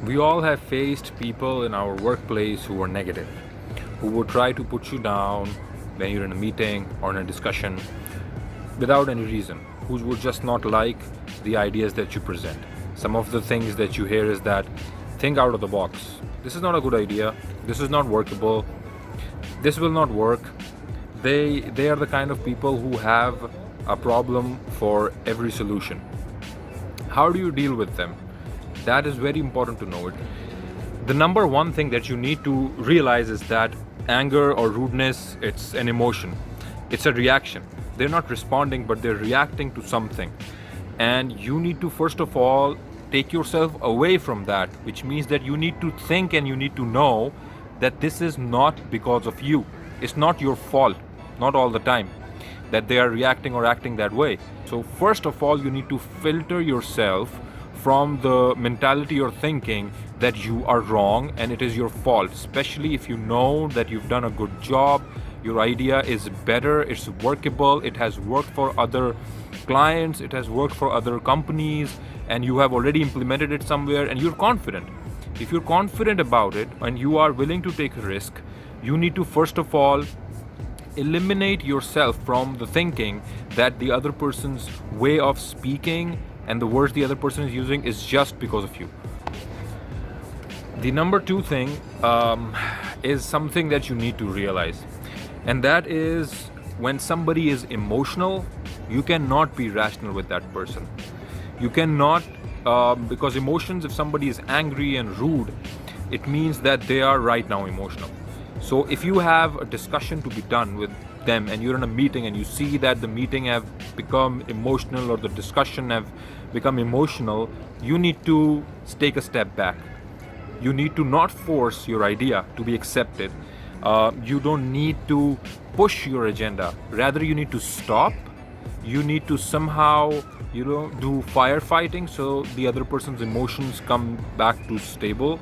We all have faced people in our workplace who are negative, who would try to put you down when you're in a meeting or in a discussion without any reason, who would just not like the ideas that you present. Some of the things that you hear is that think out of the box. This is not a good idea. This is not workable. This will not work. They are the kind of people who have a problem for every solution. How do you deal with them? That is very important to know it. The number one thing that you need to realize is that anger or rudeness, it's an emotion. It's a reaction. They're not responding, but they're reacting to something. And you need to, first of all, take yourself away from that, which means that you need to think and you need to know that this is not because of you. It's not your fault, not all the time, that they are reacting or acting that way. So first of all, you need to filter yourself from the mentality or thinking that you are wrong and it is your fault, especially if you know that you've done a good job, your idea is better, it's workable, it has worked for other clients, it has worked for other companies, and you have already implemented it somewhere and you're confident. If you're confident about it and you are willing to take a risk, you need to first of all eliminate yourself from the thinking that the other person's way of speaking and the words the other person is using is just because of you. The number two thing is something that you need to realize, and that is when somebody is emotional, you cannot be rational with that person. You cannot, because emotions, if somebody is angry and rude, it means that they are right now emotional. So if you have a discussion to be done with them and you're in a meeting and you see that the meeting have become emotional or the discussion have become emotional, you need to take a step back. You need to not force your idea to be accepted. You don't need to push your agenda. Rather, you need to stop. You need to somehow, do firefighting so the other person's emotions come back to stable,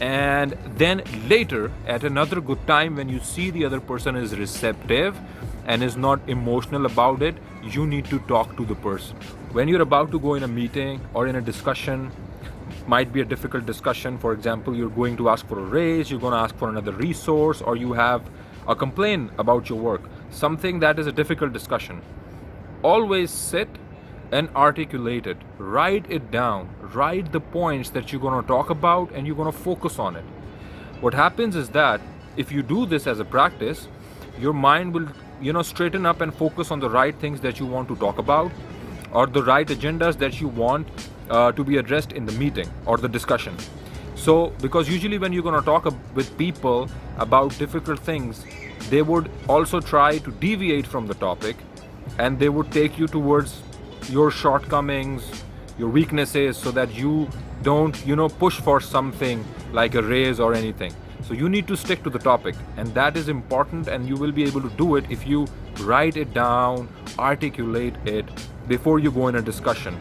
and then later at another good time when you see the other person is receptive and is not emotional about it, you need to talk to the person. When you're about to go in a meeting or in a discussion, might be a difficult discussion, for example, you're going to ask for a raise, you're going to ask for another resource, or you have a complaint about your work, something that is a difficult discussion, always sit and articulate it. Write it down. Write the points that you're going to talk about and you're going to focus on it. What happens is that if you do this as a practice, your mind will, straighten up and focus on the right things that you want to talk about or the right agendas that you want to be addressed in the meeting or the discussion. So, because usually when you're going to talk with people about difficult things, they would also try to deviate from the topic and they would take you towards your shortcomings, your weaknesses, so that you don't, push for something like a raise or anything. So you need to stick to the topic, and that is important, and you will be able to do it if you write it down, articulate it before you go in a discussion.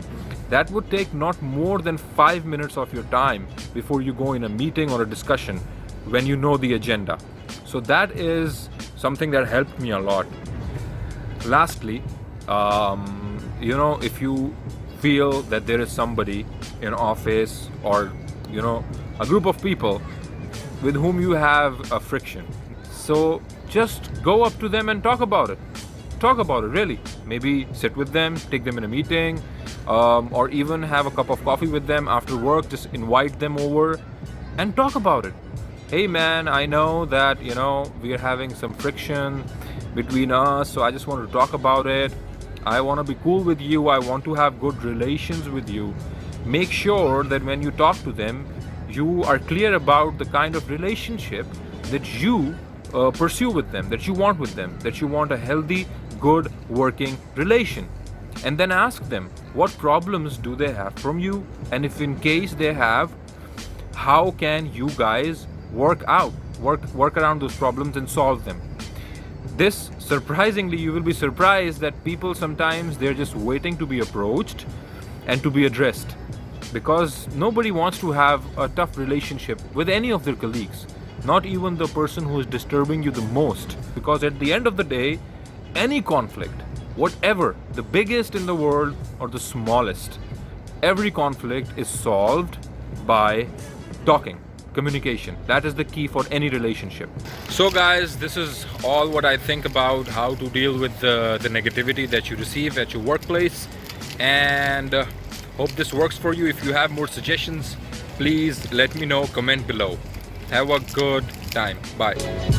That would take not more than 5 minutes of your time before you go in a meeting or a discussion when you know the agenda. So that is something that helped me a lot. Lastly, if you feel that there is somebody in office or, a group of people with whom you have a friction, so just go up to them and talk about it. Talk about it, really. Maybe sit with them, take them in a meeting, or even have a cup of coffee with them after work. Just invite them over and talk about it. Hey man, I know that, we are having some friction between us, so I just wanted to talk about it. I want to be cool with you. I want to have good relations with you. Make sure that when you talk to them, you are clear about the kind of relationship that you pursue with them, that you want with them, that you want a healthy, good working relation. And then ask them, what problems do they have from you? And if in case they have, how can you guys work around those problems and solve them? This, surprisingly, you will be surprised that people sometimes they're just waiting to be approached and to be addressed, because nobody wants to have a tough relationship with any of their colleagues, not even the person who is disturbing you the most, because at the end of the day, any conflict whatever, the biggest in the world or the smallest, every conflict is solved by talking. Communication. That is the key for any relationship. So guys, this is all what I think about how to deal with the negativity that you receive at your workplace, and hope this works for you. If you have more suggestions, please let me know, comment below. Have a good time. Bye.